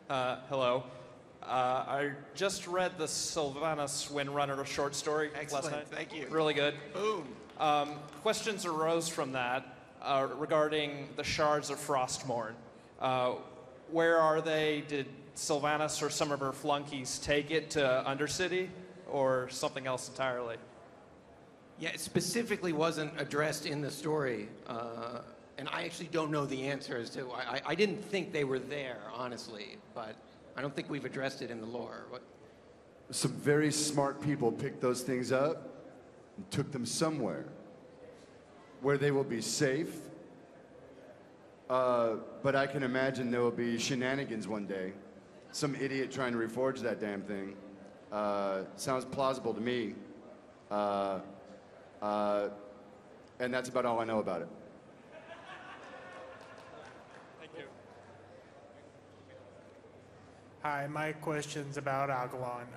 Hello. I just read the Sylvanas Windrunner short story Excellent. last night. Thank you. Really good. Boom. Questions arose from that regarding the shards of Frostmourne. Where are they? Did Sylvanas or some of her flunkies take it to Undercity, or something else entirely? Yeah, it specifically wasn't addressed in the story, and I actually don't know the answer as to. I didn't think they were there, honestly, but I don't think we've addressed it in the lore. Some very smart people picked those things up and took them somewhere where they will be safe. But I can imagine there will be shenanigans one day. Some idiot trying to reforge that damn thing. Sounds plausible to me. And that's about all I know about it. Thank you. Hi, my question's about Agalon.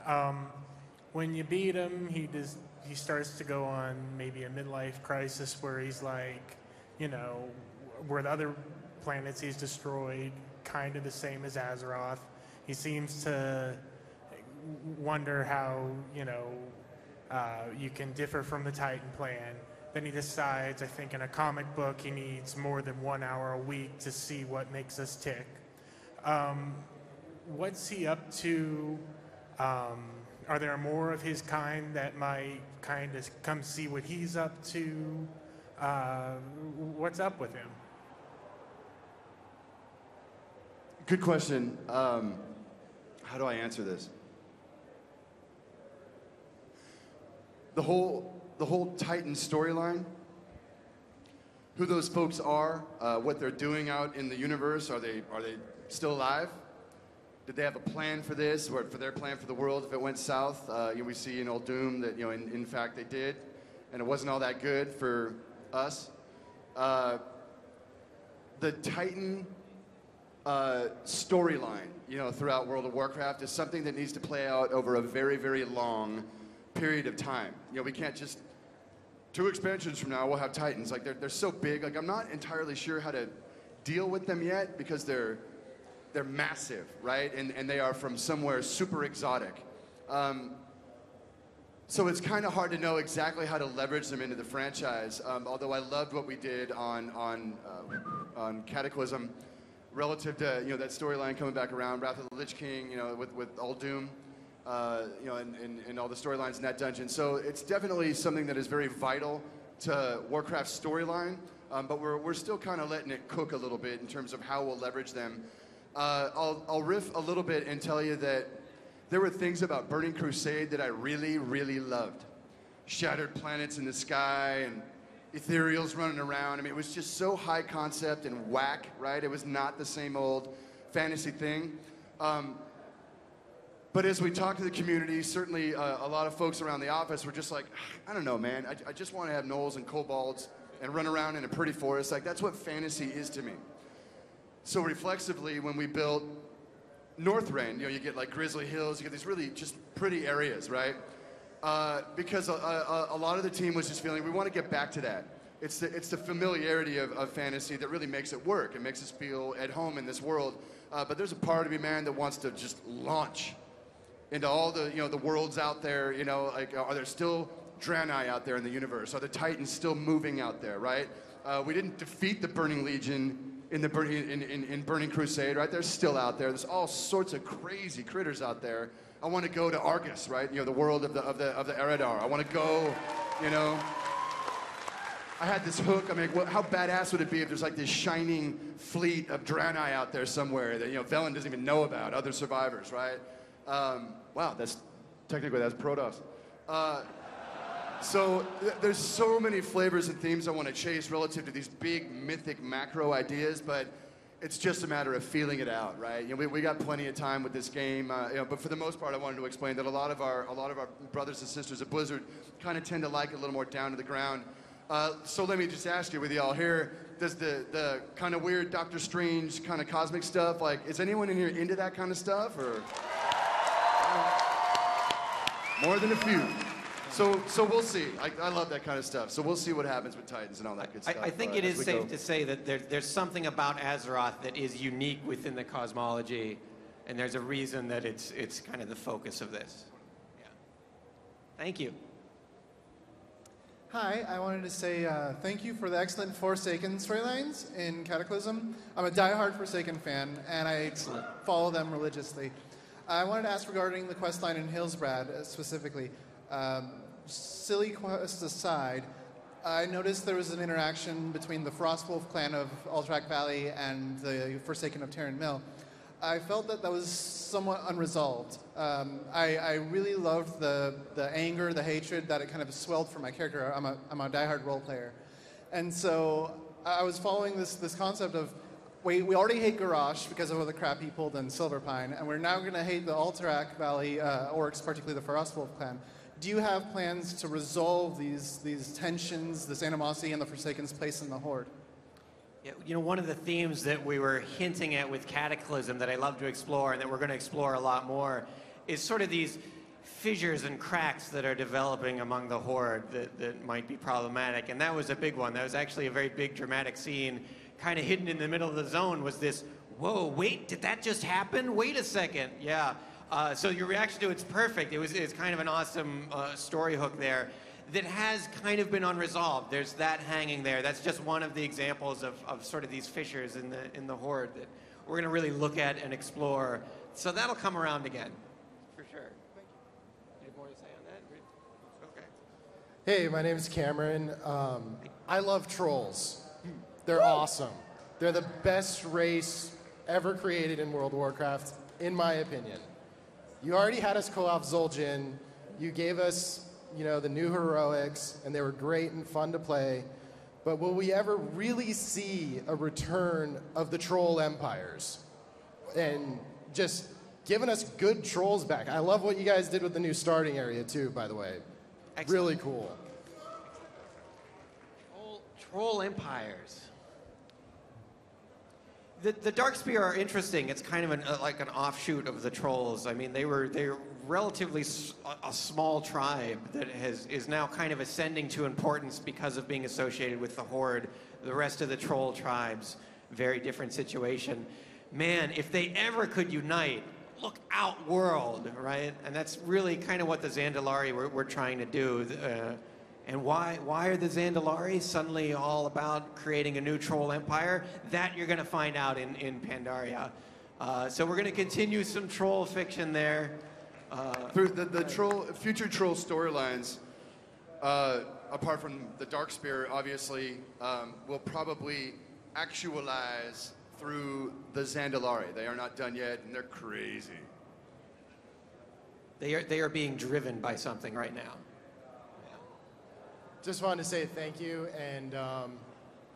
When you beat him, he starts to go on maybe a midlife crisis where he's like, you know, where the other planets he's destroyed, kind of the same as Azeroth. He seems to wonder how, you know, you can differ from the Titan plan. Then he decides, I think in a comic book, he needs more than 1 hour a week to see what makes us tick. What's he up to? Are there more of his kind that might kind of come see what he's up to? What's up with him? Good question. How do I answer this? The whole Titan storyline, who those folks are, what they're doing out in the universe, are they still alive? Did they have a plan for this, or for their plan for the world if it went south? We see in Old Doom that in fact they did, and it wasn't all that good for us. The Titan storyline, throughout World of Warcraft is something that needs to play out over a very, very long period of time. We can't just 2 expansions from now we'll have Titans. Like they're so big. Like I'm not entirely sure how to deal with them yet because they're massive, right? And they are from somewhere super exotic. So it's kind of hard to know exactly how to leverage them into the franchise. Although I loved what we did on Cataclysm, relative to that storyline coming back around, Wrath of the Lich King, with Old Doom. And all the storylines in that dungeon. So it's definitely something that is very vital to Warcraft's storyline, but we're still kind of letting it cook a little bit in terms of how we'll leverage them. I'll riff a little bit and tell you that there were things about Burning Crusade that I really, really loved. Shattered planets in the sky and ethereals running around. I mean, it was just so high concept and whack, right? It was not the same old fantasy thing. But as we talk to the community, certainly a lot of folks around the office were just like, I don't know, man. I just want to have gnolls and kobolds and run around in a pretty forest. Like, that's what fantasy is to me. So reflexively, when we built Northrend, you get like Grizzly Hills, you get these really just pretty areas, right? Because a lot of the team was just feeling, we want to get back to that. It's the familiarity of fantasy that really makes it work. It makes us feel at home in this world. But there's a part of me, man, that wants to just launch into all the the worlds out there. Like, are there still Draenei out there in the universe? Are the Titans still moving out there? Right? We didn't defeat the Burning Legion in Burning Crusade, right? They're still out there. There's all sorts of crazy critters out there. I want to go to Argus, right? The world of the Eredar. I want to go. I had this hook. I mean, how badass would it be if there's like this shining fleet of Draenei out there somewhere that Velen doesn't even know about, other survivors, right? Wow, that's Protoss. So there's so many flavors and themes I want to chase relative to these big mythic macro ideas, but it's just a matter of feeling it out, right? We got plenty of time with this game, but for the most part, I wanted to explain that a lot of our brothers and sisters at Blizzard kind of tend to like it a little more down to the ground. So let me just ask you, with y'all here, does the kind of weird Doctor Strange kind of cosmic stuff, like, is anyone in here into that kind of stuff, or? More than a few. So we'll see. I love that kind of stuff. So we'll see what happens with Titans and all that good stuff. I think it is safe to say that there's something about Azeroth that is unique within the cosmology And there's a reason that it's kind of the focus of this. Yeah. Thank you. Hi, I wanted to say thank you for the excellent Forsaken storylines in Cataclysm. I'm a diehard Forsaken fan, and I follow them religiously. I wanted to ask regarding the quest line in Hillsbrad specifically. Silly quests aside, I noticed there was an interaction between the Frostwolf clan of Alterac Valley and the Forsaken of Terran Mill. I felt that was somewhat unresolved. I really loved the anger, the hatred that it kind of swelled for my character. I'm a diehard role player. And so I was following this concept of, we already hate Garrosh because of all the crap he pulled in Silverpine, and we're now going to hate the Alterac Valley orcs, particularly the Frostwolf clan. Do you have plans to resolve these tensions, this animosity, and the Forsaken's place in the Horde? Yeah, you know, one of the themes that we were hinting at with Cataclysm that I love to explore and that we're going to explore a lot more is sort of these fissures and cracks that are developing among the Horde that might be problematic. And that was a big one. That was actually a very big dramatic scene. Kind of hidden in the middle of the zone was this, whoa, wait, did that just happen? Wait a second. Yeah. So your reaction to it's perfect. It's kind of an awesome story hook there that has kind of been unresolved. There's that hanging there. That's just one of the examples of sort of these fissures in the Horde that we're going to really look at and explore. So that'll come around again, for sure. Thank you. Any more to say on that? Okay. Hey, my name is Cameron. I love trolls. They're awesome. They're the best race ever created in World of Warcraft, in my opinion. You already had us co-op Zul'jin. You gave us, you know, the new heroics, and they were great and fun to play. But will we ever really see a return of the troll empires? And just giving us good trolls back. I love what you guys did with the new starting area, too, by the way. Excellent. Really cool. Troll empires. The Darkspear are interesting. It's kind of like an offshoot of the trolls. I mean, they're relatively a small tribe that is now kind of ascending to importance because of being associated with the Horde. The rest of the troll tribes, very different situation. Man, if they ever could unite, look out world, right? And that's really kind of what the Zandalari we're trying to do. And why are the Zandalari suddenly all about creating a new troll empire? That you're going to find out in Pandaria. So we're going to continue some troll fiction there. Through the future troll storylines, apart from the Darkspear, obviously, will probably actualize through the Zandalari. They are not done yet, and they're crazy. They are being driven by something right now. Just wanted to say thank you, and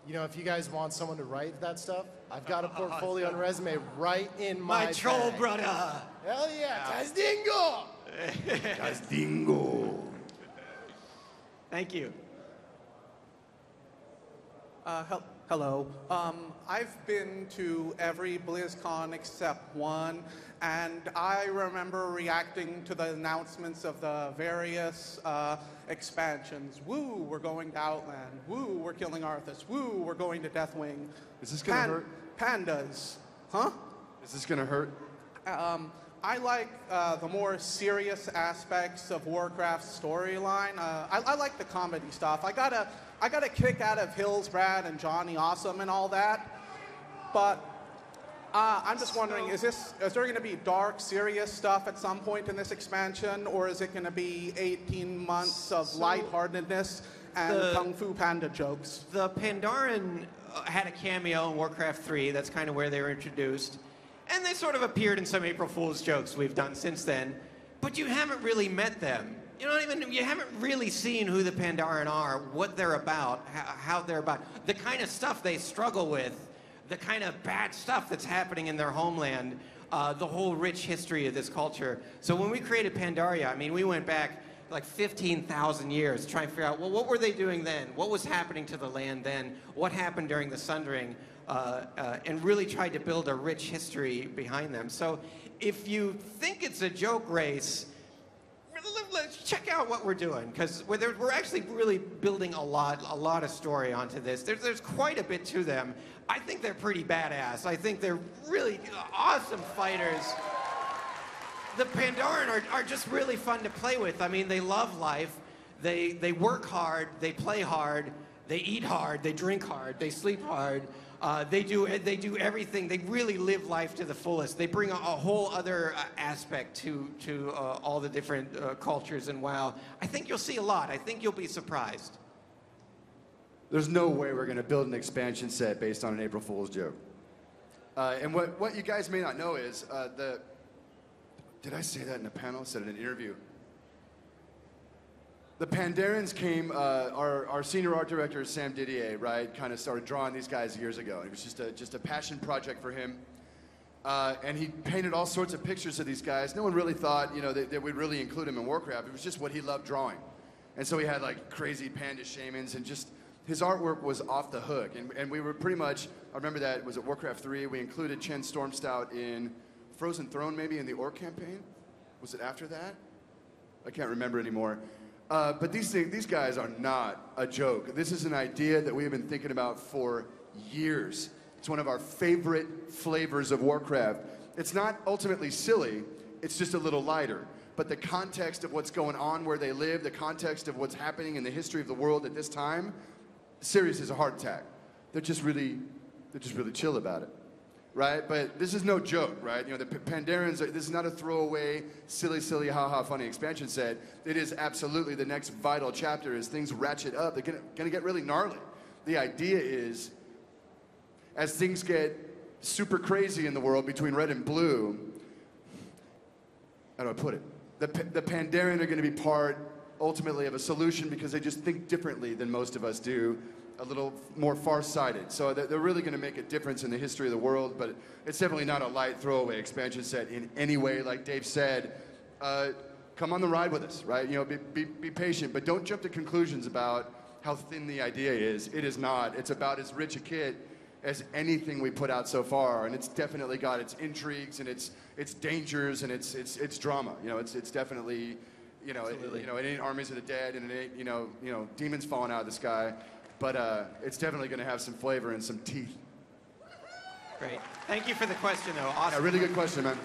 you know, if you guys want someone to write that stuff, I've got a portfolio and resume right in my troll bag. brother. Hell yeah, Tazdingo! Tazdingo! Thank you. Hello. I've been to every Blizzcon except one, and I remember reacting to the announcements of the various expansions. Woo, we're going to Outland. Woo, we're killing Arthas. Woo, we're going to Deathwing. Is this gonna hurt? Pandas. Huh? Is this gonna hurt? I like the more serious aspects of Warcraft's storyline. I like the comedy stuff. I got a kick out of Hillsbrad and Johnny Awesome and all that. But I'm just wondering, is there going to be dark, serious stuff at some point in this expansion, or is it going to be 18 months of lightheartedness and Kung Fu Panda jokes? The Pandaren had a cameo in Warcraft 3. That's kind of where they were introduced. And they sort of appeared in some April Fool's jokes we've done since then. But you haven't really met them. You haven't really seen who the Pandaren are, what they're about, how they're about, the kind of stuff they struggle with, the kind of bad stuff that's happening in their homeland, the whole rich history of this culture. So when we created Pandaria, I mean, we went back like 15,000 years to try and figure out, well, what were they doing then? What was happening to the land then? What happened during the Sundering? And really tried to build a rich history behind them. So if you think it's a joke race, let's check out what we're doing, because we're actually really building a lot of story onto this. There's quite a bit to them. I think they're pretty badass. I think they're really awesome fighters. The Pandaren are just really fun to play with. I mean, they love life. They work hard. They play hard. They eat hard. They drink hard. They sleep hard. They do everything. They really live life to the fullest. They bring a whole other aspect to all the different cultures in WoW. I think you'll see a lot. I think you'll be surprised. There's no way we're going to build an expansion set based on an April Fool's joke. And what you guys may not know is did I say that in a panel? I said it in an interview. The Pandarens came, our senior art director, Sam Didier, right, kind of started drawing these guys years ago. It was just a passion project for him. And he painted all sorts of pictures of these guys. No one really thought, that we'd really include him in Warcraft. It was just what he loved drawing. And so he had like crazy panda shamans and just, his artwork was off the hook. And we were pretty much, I remember that, was it Warcraft 3? We included Chen Stormstout in Frozen Throne, maybe, in the Orc campaign? Was it after that? I can't remember anymore. But these guys are not a joke. This is an idea that we have been thinking about for years. It's one of our favorite flavors of Warcraft. It's not ultimately silly, it's just a little lighter. But the context of what's going on where they live, the context of what's happening in the history of the world at this time, serious as a heart attack. They're just really chill about it. Right? But this is no joke, right? The Pandarens, this is not a throwaway, silly, haha, funny expansion set. It is absolutely the next vital chapter as things ratchet up. They're gonna get really gnarly. The idea is, as things get super crazy in the world between red and blue, how do I put it? The Pandaren are gonna be part, ultimately, of a solution because they just think differently than most of us do. A little more far-sighted. So they're really going to make a difference in the history of the world, but it's definitely not a light throwaway expansion set in any way. Like Dave said, come on the ride with us, right? Be patient, but don't jump to conclusions about how thin the idea is. It is not. It's about as rich a kit as anything we put out so far, and it's definitely got its intrigues and its dangers and its drama. It's definitely, it ain't armies of the dead and it ain't, demons falling out of the sky. But it's definitely going to have some flavor and some teeth. Great. Thank you for the question, though. Awesome. Yeah, really good question, man.